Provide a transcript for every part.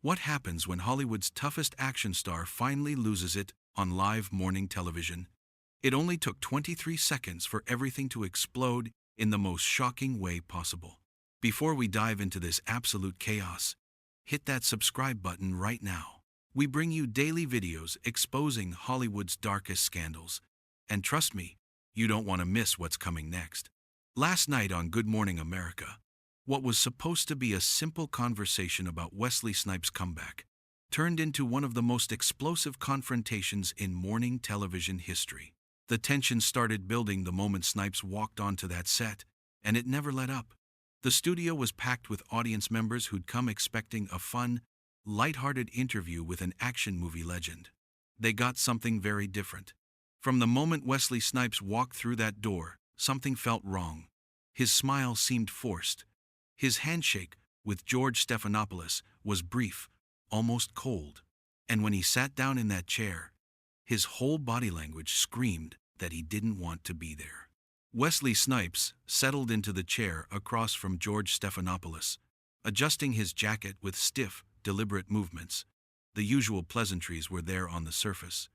What happens when Hollywood's toughest action star finally loses it on live morning television? It only took 23 seconds for everything to explode in the most shocking way possible. Before we dive into this absolute chaos, hit that subscribe button right now. We bring you daily videos exposing Hollywood's darkest scandals. And trust me, you don't want to miss what's coming next. Last night on Good Morning America, what was supposed to be a simple conversation about Wesley Snipes' comeback turned into one of the most explosive confrontations in morning television history. The tension started building the moment Snipes walked onto that set, and it never let up. The studio was packed with audience members who'd come expecting a fun, lighthearted interview with an action movie legend. They got something very different. From the moment Wesley Snipes walked through that door, something felt wrong. His smile seemed forced. His handshake with George Stephanopoulos was brief, almost cold. And when he sat down in that chair, his whole body language screamed that he didn't want to be there. Wesley Snipes settled into the chair across from George Stephanopoulos, adjusting his jacket with stiff, deliberate movements. The usual pleasantries were there on the surface.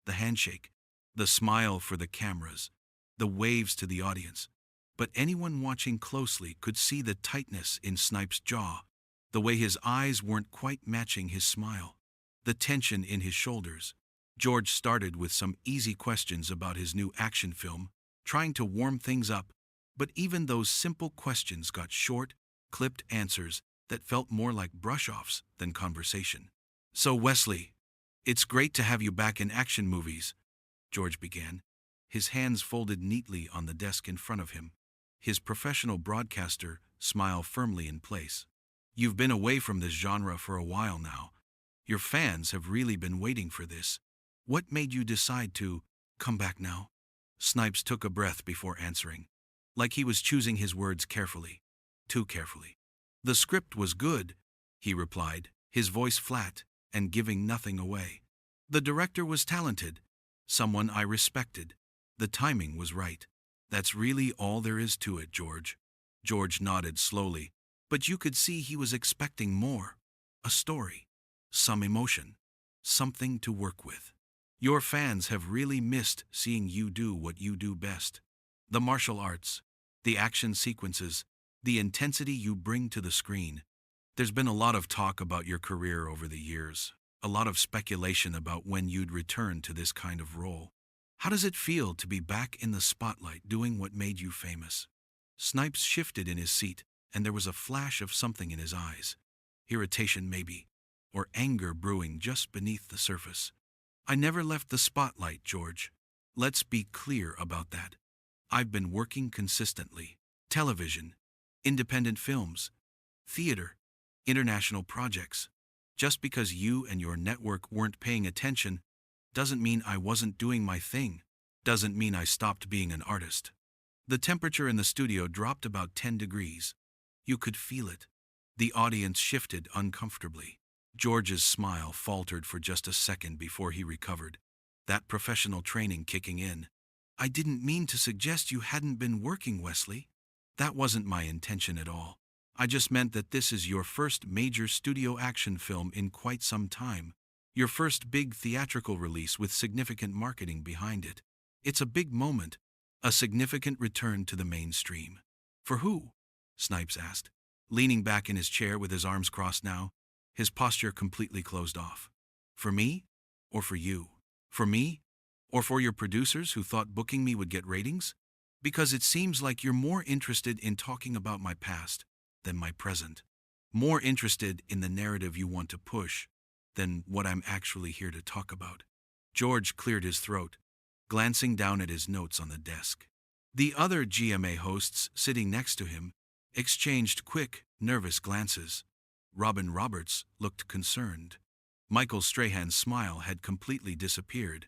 The handshake, the smile for the cameras, the waves to the audience. But anyone watching closely could see the tightness in Snipes' jaw, the way his eyes weren't quite matching his smile, the tension in his shoulders. George started with some easy questions about his new action film, trying to warm things up, but even those simple questions got short, clipped answers that felt more like brush-offs than conversation. "So Wesley, it's great to have you back in action movies," George began, his hands folded neatly on the desk in front of him, his professional broadcaster smile firmly in place. "You've been away from this genre for a while now. Your fans have really been waiting for this. What made you decide to come back now?" Snipes took a breath before answering, like he was choosing his words carefully, too carefully. "The script was good," he replied, his voice flat and giving nothing away. "The director was talented, someone I respected. The timing was right. That's really all there is to it, George." George nodded slowly, but you could see he was expecting more. A story, some emotion, something to work with. "Your fans have really missed seeing you do what you do best. The martial arts, the action sequences, the intensity you bring to the screen. There's been a lot of talk about your career over the years, a lot of speculation about when you'd return to this kind of role. How does it feel to be back in the spotlight doing what made you famous?" Snipes shifted in his seat, and there was a flash of something in his eyes. Irritation maybe, or anger brewing just beneath the surface. "I never left the spotlight, George. Let's be clear about that. I've been working consistently. Television, independent films, theater, international projects. Just because you and your network weren't paying attention doesn't mean I wasn't doing my thing, doesn't mean I stopped being an artist." The temperature in the studio dropped about 10 degrees. You could feel it. The audience shifted uncomfortably. George's smile faltered for just a second before he recovered, that professional training kicking in. "I didn't mean to suggest you hadn't been working, Wesley. That wasn't my intention at all. I just meant that this is your first major studio action film in quite some time. Your first big theatrical release with significant marketing behind it. It's a big moment, a significant return to the mainstream." "For who?" Snipes asked, leaning back in his chair with his arms crossed now, his posture completely closed off. "For me? Or for you? For me? Or for your producers who thought booking me would get ratings? Because it seems like you're more interested in talking about my past than my present. More interested in the narrative you want to push than what I'm actually here to talk about." George cleared his throat, glancing down at his notes on the desk. The other GMA hosts sitting next to him exchanged quick, nervous glances. Robin Roberts looked concerned. Michael Strahan's smile had completely disappeared.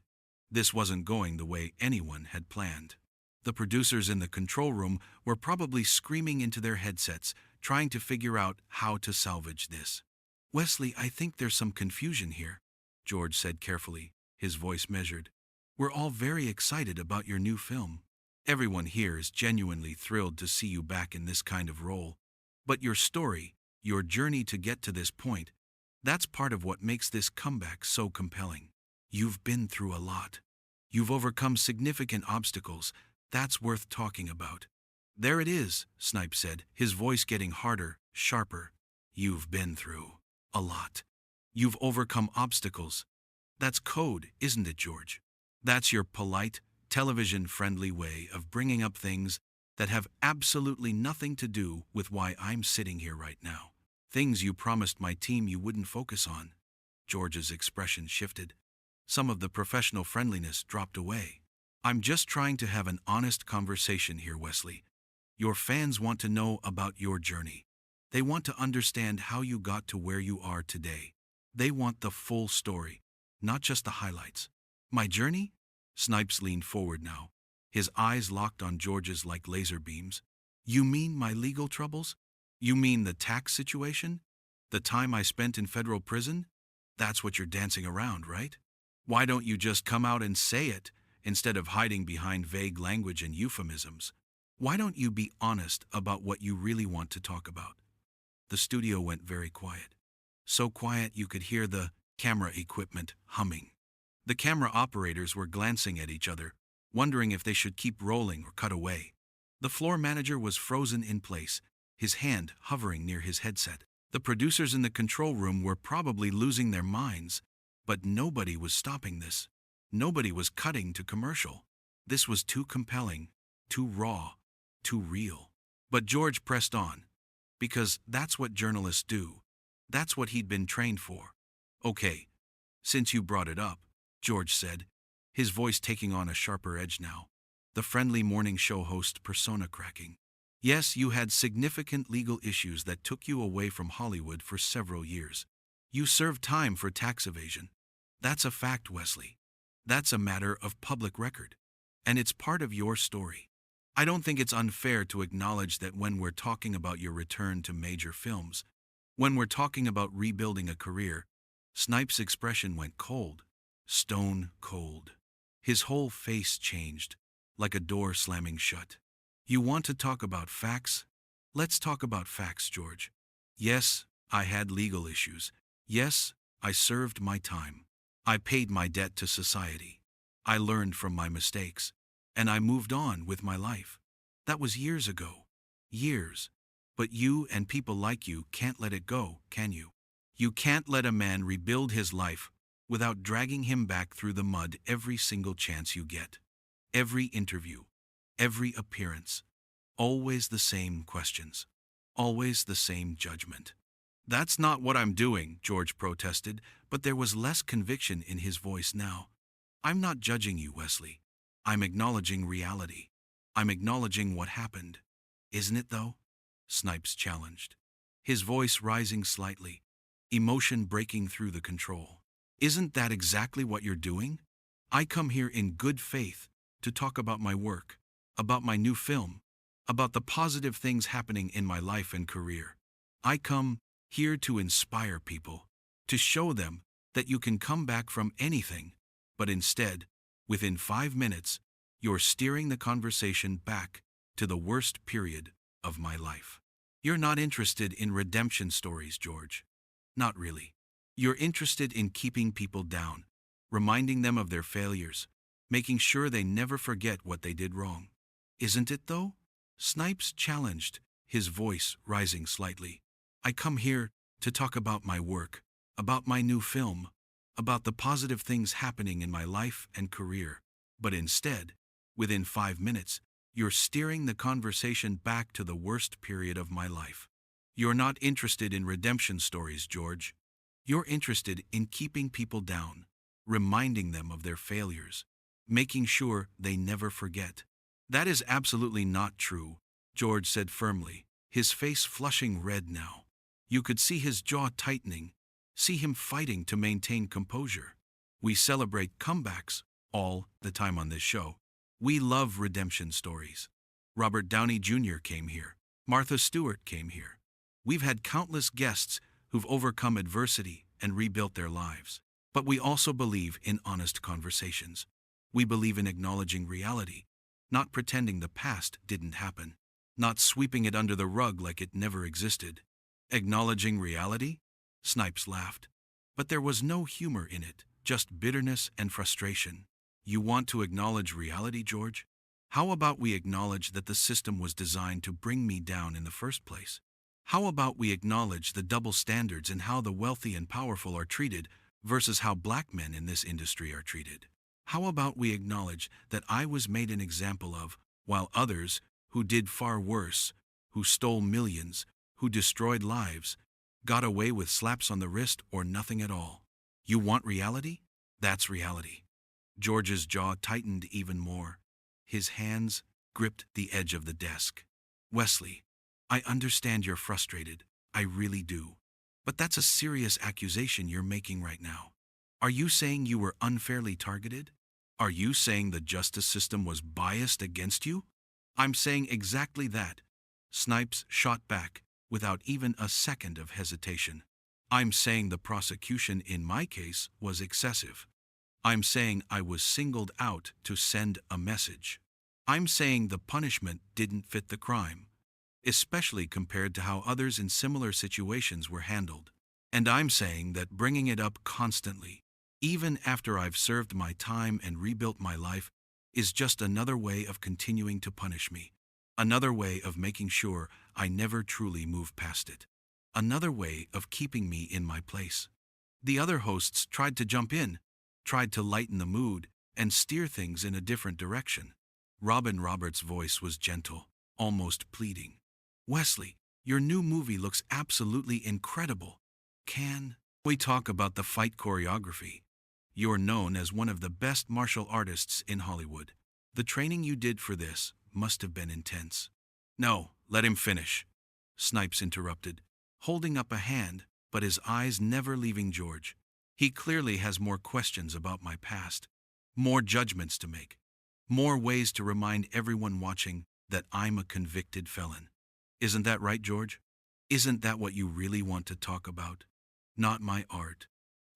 This wasn't going the way anyone had planned. The producers in the control room were probably screaming into their headsets, trying to figure out how to salvage this. "Wesley, I think there's some confusion here," George said carefully, his voice measured. "We're all very excited about your new film. Everyone here is genuinely thrilled to see you back in this kind of role. But your story, your journey to get to this point, That's part of what makes this comeback so compelling. You've been through a lot. You've overcome significant obstacles. That's worth talking about. There it is, Snipes said, his voice getting harder, sharper. You've been through a lot. You've overcome obstacles. That's code, isn't it, George? That's your polite, television-friendly way of bringing up things that have absolutely nothing to do with why I'm sitting here right now. Things you promised my team you wouldn't focus on. George's expression shifted. Some of the professional friendliness dropped away. I'm just trying to have an honest conversation here, Wesley. Your fans want to know about your journey. They want to understand how you got to where you are today. They want the full story, not just the highlights. My journey? Snipes leaned forward now, his eyes locked on George's like laser beams. You mean my legal troubles? You mean the tax situation? The time I spent in federal prison? That's what you're dancing around, right? Why don't you just come out and say it, instead of hiding behind vague language and euphemisms? Why don't you be honest about what you really want to talk about? The studio went very quiet. So quiet you could hear the camera equipment humming. The camera operators were glancing at each other, wondering if they should keep rolling or cut away. The floor manager was frozen in place, his hand hovering near his headset. The producers in the control room were probably losing their minds, but nobody was stopping this. Nobody was cutting to commercial. This was too compelling, too raw, too real. But George pressed on, because that's what journalists do. That's what he'd been trained for. Okay, since you brought it up, George said, his voice taking on a sharper edge now, the friendly morning show host persona cracking. Yes, you had significant legal issues that took you away from Hollywood for several years. You served time for tax evasion. That's a fact, Wesley. That's a matter of public record. And it's part of your story. I don't think it's unfair to acknowledge that when we're talking about your return to major films, when we're talking about rebuilding a career, Snipes' expression went cold, stone cold. His whole face changed, like a door slamming shut. You want to talk about facts? Let's talk about facts, George. Yes, I had legal issues. Yes, I served my time. I paid my debt to society. I learned from my mistakes. And I moved on with my life. That was years ago. Years. But you and people like you can't let it go, can you? You can't let a man rebuild his life without dragging him back through the mud every single chance you get. Every interview. Every appearance. Always the same questions. Always the same judgment. That's not what I'm doing, George protested, but there was less conviction in his voice now. I'm not judging you, Wesley. I'm acknowledging reality. I'm acknowledging what happened. Isn't it, though? Snipes challenged, his voice rising slightly, emotion breaking through the control. Isn't that exactly what you're doing? I come here in good faith to talk about my work, about my new film, about the positive things happening in my life and career. I come here to inspire people, to show them that you can come back from anything, but instead, within 5 minutes, you're steering the conversation back to the worst period of my life. You're not interested in redemption stories, George. Not really. You're interested in keeping people down, reminding them of their failures, making sure they never forget what they did wrong. Isn't it, though? Snipes challenged, his voice rising slightly. I come here to talk about my work, about my new film, about the positive things happening in my life and career. But instead, within 5 minutes, you're steering the conversation back to the worst period of my life. You're not interested in redemption stories, George. You're interested in keeping people down, reminding them of their failures, making sure they never forget. That is absolutely not true, George said firmly, his face flushing red now. You could see his jaw tightening, see him fighting to maintain composure. We celebrate comebacks all the time on this show. We love redemption stories. Robert Downey Jr. came here. Martha Stewart came here. We've had countless guests who've overcome adversity and rebuilt their lives. But we also believe in honest conversations. We believe in acknowledging reality, not pretending the past didn't happen, not sweeping it under the rug like it never existed. Acknowledging reality? Snipes laughed. But there was no humor in it, just bitterness and frustration. You want to acknowledge reality, George? How about we acknowledge that the system was designed to bring me down in the first place? How about we acknowledge the double standards in how the wealthy and powerful are treated versus how black men in this industry are treated? How about we acknowledge that I was made an example of, while others, who did far worse, who stole millions, who destroyed lives, got away with slaps on the wrist or nothing at all? You want reality? That's reality. George's jaw tightened even more. His hands gripped the edge of the desk. Wesley, I understand you're frustrated. I really do. But that's a serious accusation you're making right now. Are you saying you were unfairly targeted? Are you saying the justice system was biased against you? I'm saying exactly that. Snipes shot back, without even a second of hesitation. I'm saying the prosecution in my case was excessive. I'm saying I was singled out to send a message. I'm saying the punishment didn't fit the crime, especially compared to how others in similar situations were handled. And I'm saying that bringing it up constantly, even after I've served my time and rebuilt my life, is just another way of continuing to punish me. Another way of making sure I never truly move past it. Another way of keeping me in my place. The other hosts tried to jump in, tried to lighten the mood, and steer things in a different direction. Robin Roberts' voice was gentle, almost pleading. Wesley, your new movie looks absolutely incredible. Can we talk about the fight choreography? You're known as one of the best martial artists in Hollywood. The training you did for this must have been intense. No, let him finish, Snipes interrupted, holding up a hand, but his eyes never leaving George. He clearly has more questions about my past, more judgments to make, more ways to remind everyone watching that I'm a convicted felon. Isn't that right, George? Isn't that what you really want to talk about? Not my art,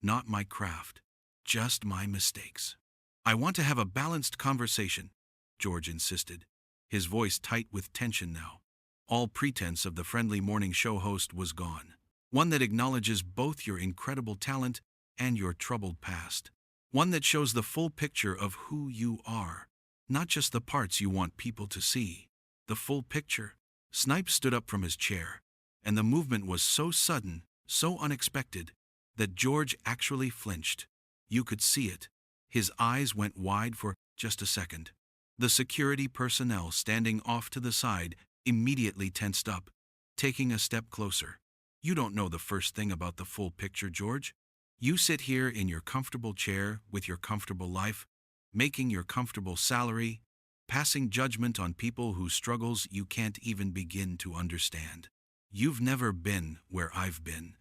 not my craft, just my mistakes. I want to have a balanced conversation, George insisted, his voice tight with tension now. All pretense of the friendly morning show host was gone. One that acknowledges both your incredible talent and your troubled past. One that shows the full picture of who you are, not just the parts you want people to see. The full picture. Snipes stood up from his chair, and the movement was so sudden, so unexpected, that George actually flinched. You could see it. His eyes went wide for just a second. The security personnel standing off to the side immediately tensed up, taking a step closer. You don't know the first thing about the full picture, George. You sit here in your comfortable chair with your comfortable life, making your comfortable salary, passing judgment on people whose struggles you can't even begin to understand. You've never been where I've been.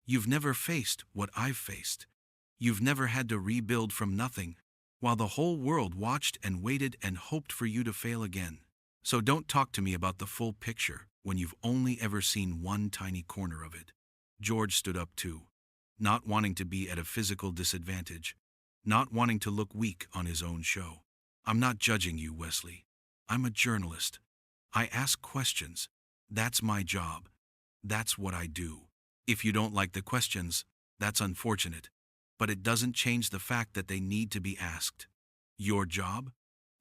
You've never faced what I've faced. You've never had to rebuild from nothing, while the whole world watched and waited and hoped for you to fail again. So don't talk to me about the full picture when you've only ever seen one tiny corner of it. George stood up too, not wanting to be at a physical disadvantage, not wanting to look weak on his own show. I'm not judging you, Wesley. I'm a journalist. I ask questions. That's my job. That's what I do. If you don't like the questions, that's unfortunate. But it doesn't change the fact that they need to be asked. Your job?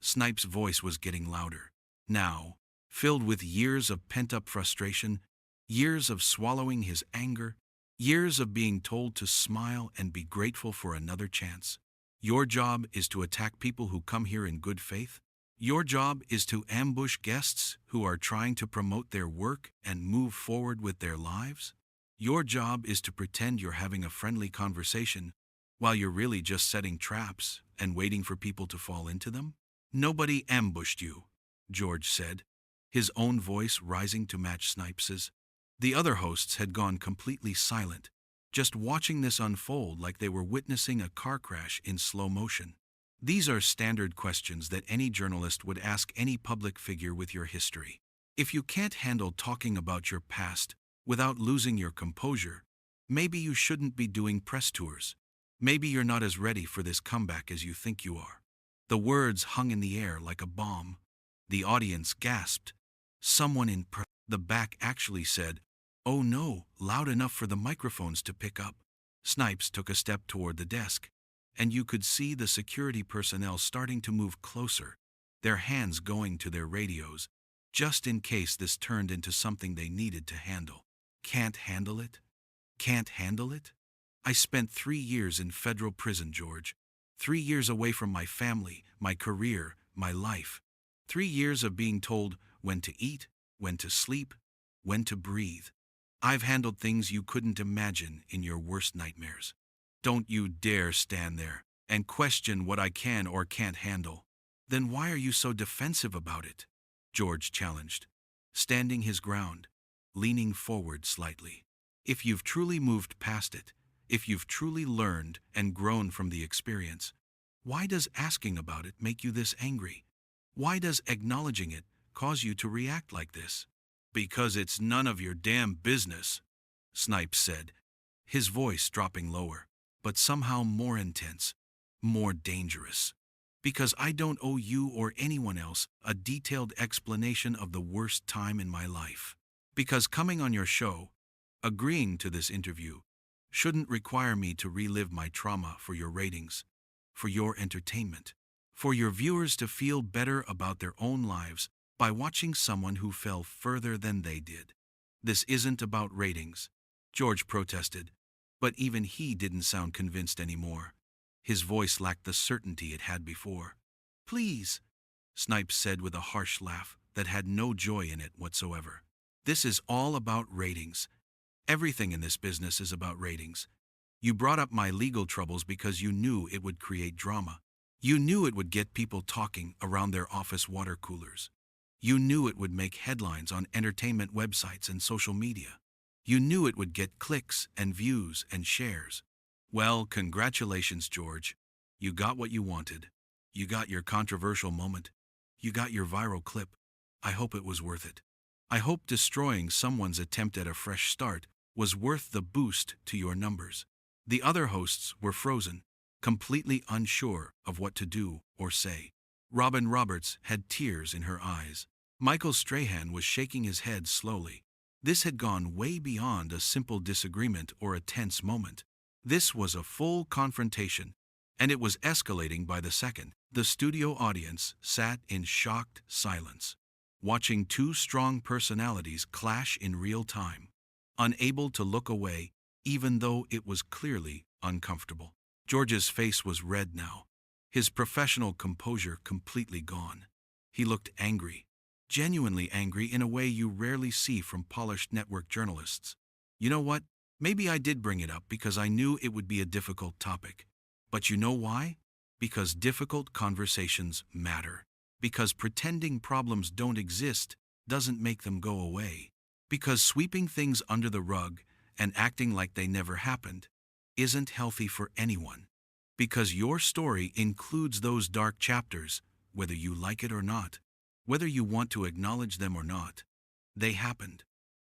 Snipes' voice was getting louder. Now, filled with years of pent-up frustration, years of swallowing his anger, years of being told to smile and be grateful for another chance. Your job is to attack people who come here in good faith. Your job is to ambush guests who are trying to promote their work and move forward with their lives. Your job is to pretend you're having a friendly conversation while you're really just setting traps and waiting for people to fall into them. Nobody ambushed you, George said, his own voice rising to match Snipes's. The other hosts had gone completely silent, just watching this unfold like they were witnessing a car crash in slow motion. These are standard questions that any journalist would ask any public figure with your history. If you can't handle talking about your past without losing your composure, maybe you shouldn't be doing press tours. Maybe you're not as ready for this comeback as you think you are. The words hung in the air like a bomb. The audience gasped. Someone in the back actually said, "Oh no," loud enough for the microphones to pick up. Snipes took a step toward the desk, and you could see the security personnel starting to move closer, their hands going to their radios, just in case this turned into something they needed to handle. Can't handle it? Can't handle it? I spent 3 years in federal prison, George. 3 years away from my family, my career, my life. 3 years of being told when to eat, when to sleep, when to breathe. I've handled things you couldn't imagine in your worst nightmares. Don't you dare stand there and question what I can or can't handle. Then why are you so defensive about it? George challenged, standing his ground, leaning forward slightly. If you've truly moved past it, if you've truly learned and grown from the experience, why does asking about it make you this angry? Why does acknowledging it cause you to react like this? Because it's none of your damn business, Snipes said, his voice dropping lower, but somehow more intense, more dangerous. Because I don't owe you or anyone else a detailed explanation of the worst time in my life. Because coming on your show, agreeing to this interview, shouldn't require me to relive my trauma for your ratings, for your entertainment, for your viewers to feel better about their own lives by watching someone who fell further than they did. This isn't about ratings, George protested, but even he didn't sound convinced anymore. His voice lacked the certainty it had before. Please, Snipes said with a harsh laugh that had no joy in it whatsoever. This is all about ratings. Everything in this business is about ratings. You brought up my legal troubles because you knew it would create drama. You knew it would get people talking around their office water coolers. You knew it would make headlines on entertainment websites and social media. You knew it would get clicks and views and shares. Well, congratulations, George. You got what you wanted. You got your controversial moment. You got your viral clip. I hope it was worth it. I hope destroying someone's attempt at a fresh start was worth the boost to your numbers. The other hosts were frozen, completely unsure of what to do or say. Robin Roberts had tears in her eyes. Michael Strahan was shaking his head slowly. This had gone way beyond a simple disagreement or a tense moment. This was a full confrontation, and it was escalating by the second. The studio audience sat in shocked silence, watching two strong personalities clash in real time, unable to look away, even though it was clearly uncomfortable. George's face was red now, his professional composure completely gone. He looked angry, genuinely angry in a way you rarely see from polished network journalists. You know what? Maybe I did bring it up because I knew it would be a difficult topic. But you know why? Because difficult conversations matter. Because pretending problems don't exist doesn't make them go away. Because sweeping things under the rug and acting like they never happened isn't healthy for anyone. Because your story includes those dark chapters, whether you like it or not, whether you want to acknowledge them or not. They happened.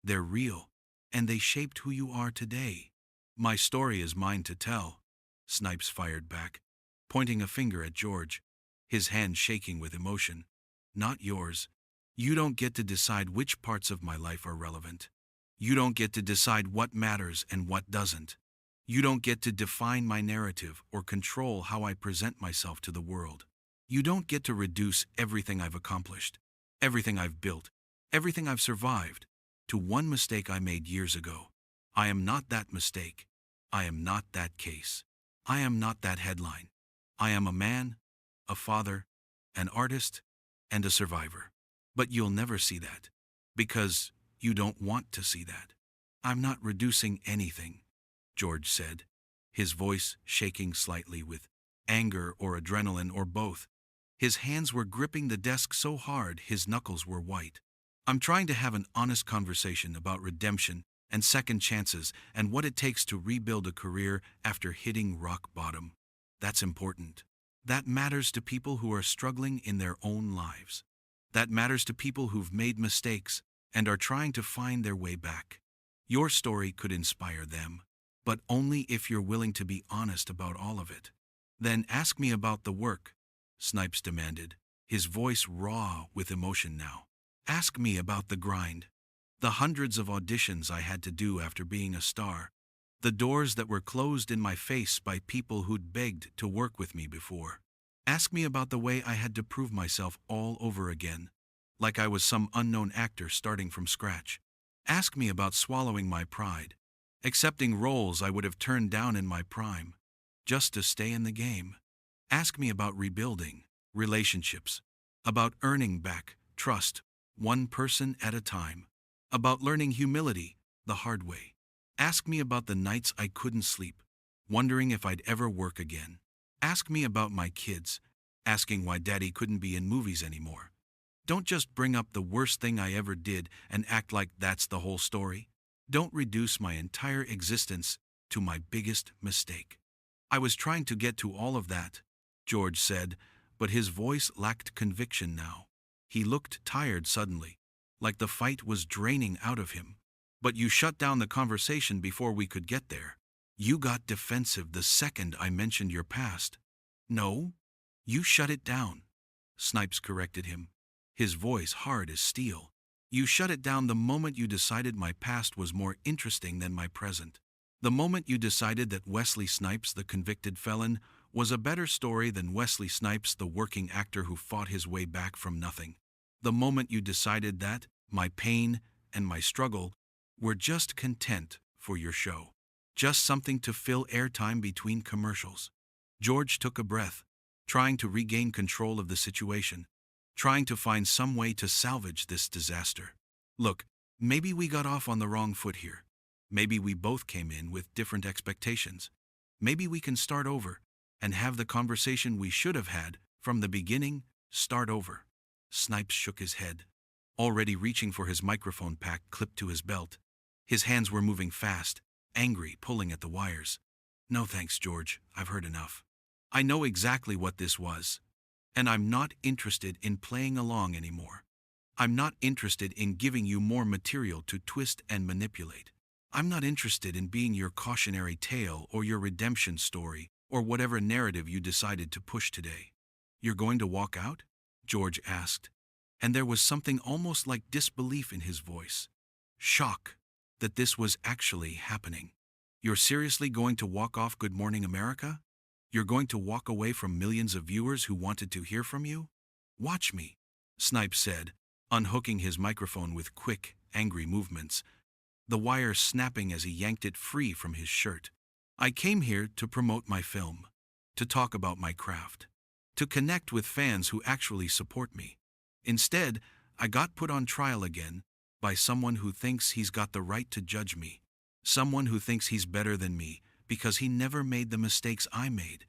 They're real. And they shaped who you are today. My story is mine to tell, Snipes fired back, pointing a finger at George, his hand shaking with emotion. Not yours. You don't get to decide which parts of my life are relevant. You don't get to decide what matters and what doesn't. You don't get to define my narrative or control how I present myself to the world. You don't get to reduce everything I've accomplished, everything I've built, everything I've survived, to one mistake I made years ago. I am not that mistake. I am not that case. I am not that headline. I am a man, a father, an artist, and a survivor. But you'll never see that, because you don't want to see that. I'm not reducing anything, George said, his voice shaking slightly with anger or adrenaline or both. His hands were gripping the desk so hard his knuckles were white. I'm trying to have an honest conversation about redemption and second chances and what it takes to rebuild a career after hitting rock bottom. That's important. That matters to people who are struggling in their own lives. That matters to people who've made mistakes and are trying to find their way back. Your story could inspire them, but only if you're willing to be honest about all of it. Then ask me about the work, Snipes demanded, his voice raw with emotion now. Ask me about the grind, the hundreds of auditions I had to do after being a star, The doors that were closed in my face by people who'd begged to work with me before. Ask me about the way I had to prove myself all over again, like I was some unknown actor starting from scratch. Ask me about swallowing my pride, accepting roles I would have turned down in my prime, just to stay in the game. Ask me about rebuilding relationships, about earning back trust, one person at a time, about learning humility the hard way. Ask me about the nights I couldn't sleep, wondering if I'd ever work again. Ask me about my kids, asking why daddy couldn't be in movies anymore. Don't just bring up the worst thing I ever did and act like that's the whole story. Don't reduce my entire existence to my biggest mistake. I was trying to get to all of that, George said, but his voice lacked conviction now. He looked tired suddenly, like the fight was draining out of him. But you shut down the conversation before we could get there. You got defensive the second I mentioned your past. No, you shut it down, Snipes corrected him, his voice hard as steel. You shut it down the moment you decided my past was more interesting than my present. The moment you decided that Wesley Snipes, the convicted felon, was a better story than Wesley Snipes, the working actor who fought his way back from nothing. The moment you decided that my pain and my struggle were just content for your show. Just something to fill airtime between commercials. George took a breath, trying to regain control of the situation, trying to find some way to salvage this disaster. Look, maybe we got off on the wrong foot here. Maybe we both came in with different expectations. Maybe we can start over and have the conversation we should have had from the beginning. Start over. Snipes shook his head, already reaching for his microphone pack clipped to his belt. His hands were moving fast, angry, pulling at the wires. No thanks, George, I've heard enough. I know exactly what this was, and I'm not interested in playing along anymore. I'm not interested in giving you more material to twist and manipulate. I'm not interested in being your cautionary tale or your redemption story or whatever narrative you decided to push today. You're going to walk out? George asked, and there was something almost like disbelief in his voice. Shock that this was actually happening. You're seriously going to walk off Good Morning America? You're going to walk away from millions of viewers who wanted to hear from you? Watch me, Snipes said, unhooking his microphone with quick, angry movements, the wire snapping as he yanked it free from his shirt. I came here to promote my film, to talk about my craft, to connect with fans who actually support me. Instead, I got put on trial again by someone who thinks he's got the right to judge me, someone who thinks he's better than me because he never made the mistakes I made.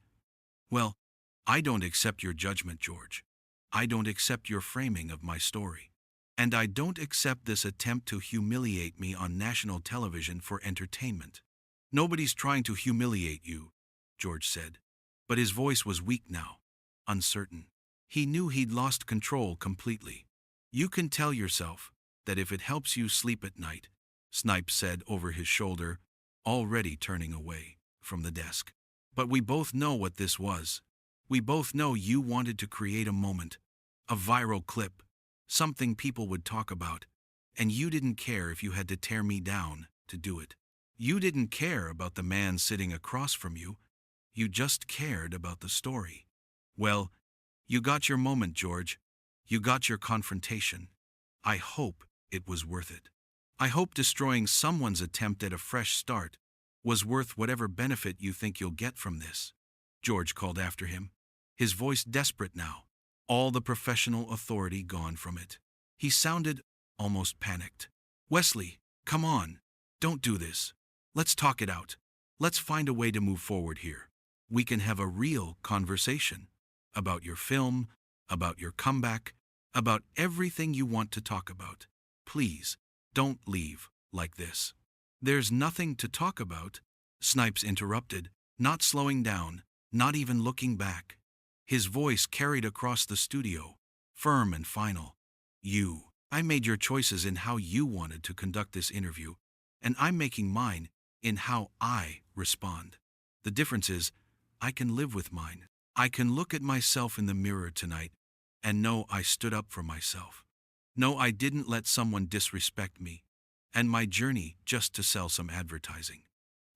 Well, I don't accept your judgment, George. I don't accept your framing of my story. And I don't accept this attempt to humiliate me on national television for entertainment. Nobody's trying to humiliate you, George said. But his voice was weak now, uncertain. He knew he'd lost control completely. You can tell yourself that if it helps you sleep at night, Snipes said over his shoulder, already turning away from the desk. But we both know what this was. We both know you wanted to create a moment, a viral clip, something people would talk about, and you didn't care if you had to tear me down to do it. You didn't care about the man sitting across from you. You just cared about the story. Well, you got your moment, George. You got your confrontation. I hope it was worth it. I hope destroying someone's attempt at a fresh start was worth whatever benefit you think you'll get from this. George called after him, his voice desperate now, all the professional authority gone from it. He sounded almost panicked. Wesley, come on. Don't do this. Let's talk it out. Let's find a way to move forward here. We can have a real conversation about your film, about your comeback, about everything you want to talk about. Please, don't leave like this. There's nothing to talk about, Snipes interrupted, not slowing down, not even looking back. His voice carried across the studio, firm and final. I made your choices in how you wanted to conduct this interview, and I'm making mine in how I respond. The difference is, I can live with mine. I can look at myself in the mirror tonight and know I stood up for myself. No, I didn't let someone disrespect me and my journey just to sell some advertising.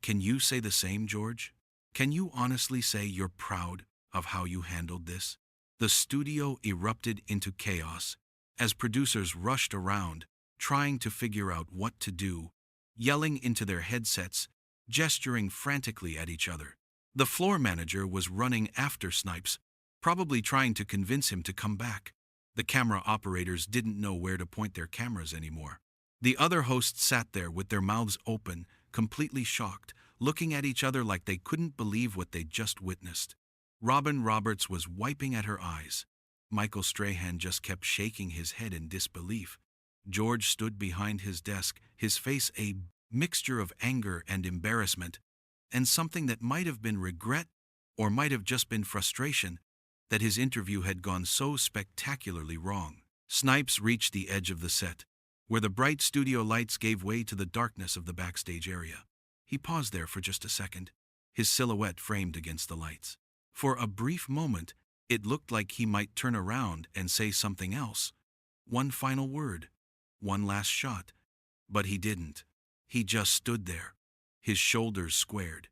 Can you say the same, George? Can you honestly say you're proud of how you handled this? The studio erupted into chaos as producers rushed around, trying to figure out what to do, yelling into their headsets, gesturing frantically at each other. The floor manager was running after Snipes, probably trying to convince him to come back. The camera operators didn't know where to point their cameras anymore. The other hosts sat there with their mouths open, completely shocked, looking at each other like they couldn't believe what they'd just witnessed. Robin Roberts was wiping at her eyes. Michael Strahan just kept shaking his head in disbelief. George stood behind his desk, his face a mixture of anger and embarrassment, and something that might have been regret or might have just been frustration that his interview had gone so spectacularly wrong. Snipes reached the edge of the set, where the bright studio lights gave way to the darkness of the backstage area. He paused there for just a second, his silhouette framed against the lights. For a brief moment, it looked like he might turn around and say something else. One final word, one last shot. But he didn't. He just stood there, his shoulders squared,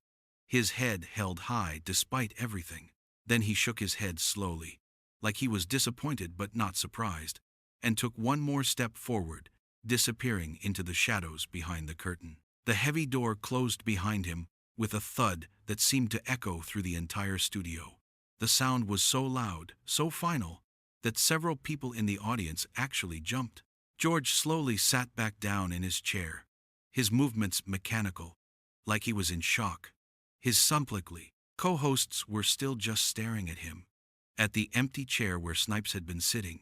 his head held high despite everything. Then he shook his head slowly, like he was disappointed but not surprised, and took one more step forward, disappearing into the shadows behind the curtain. The heavy door closed behind him with a thud that seemed to echo through the entire studio. The sound was so loud, so final, that several people in the audience actually jumped. George slowly sat back down in his chair, his movements mechanical, like he was in shock. His Supplically co-hosts were still just staring at him, at the empty chair where Snipes had been sitting,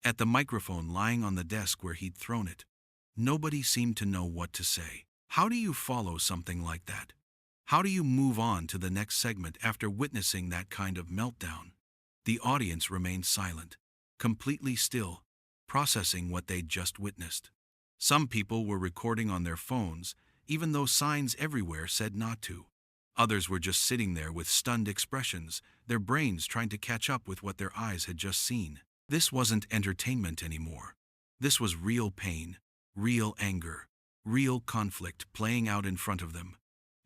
at the microphone lying on the desk where he'd thrown it. Nobody seemed to know what to say. How do you follow something like that? How do you move on to the next segment after witnessing that kind of meltdown? The audience remained silent, completely still, processing what they'd just witnessed. Some people were recording on their phones, even though signs everywhere said not to. Others were just sitting there with stunned expressions, their brains trying to catch up with what their eyes had just seen. This wasn't entertainment anymore. This was real pain, real anger, real conflict playing out in front of them.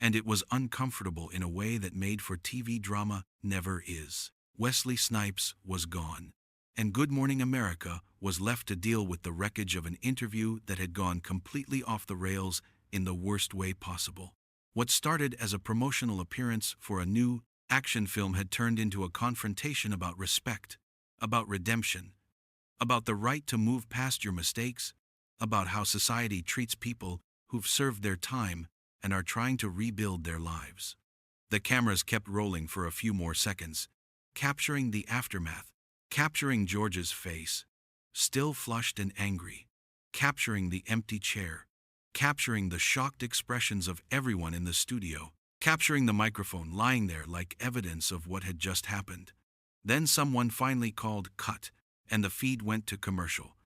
And it was uncomfortable in a way that made for TV drama never is. Wesley Snipes was gone, and Good Morning America was left to deal with the wreckage of an interview that had gone completely off the rails in the worst way possible. What started as a promotional appearance for a new action film had turned into a confrontation about respect, about redemption, about the right to move past your mistakes, about how society treats people who've served their time and are trying to rebuild their lives. The cameras kept rolling for a few more seconds, capturing the aftermath, capturing George's face, still flushed and angry, capturing the empty chair, capturing the shocked expressions of everyone in the studio, capturing the microphone lying there like evidence of what had just happened. Then someone finally called cut, and the feed went to commercial.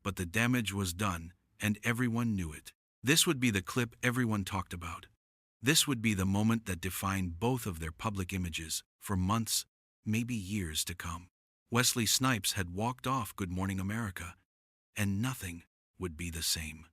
But the damage was done, and everyone knew it. This would be the clip everyone talked about. This would be the moment that defined both of their public images for months, maybe years to come. Wesley Snipes had walked off Good Morning America, and nothing would be the same.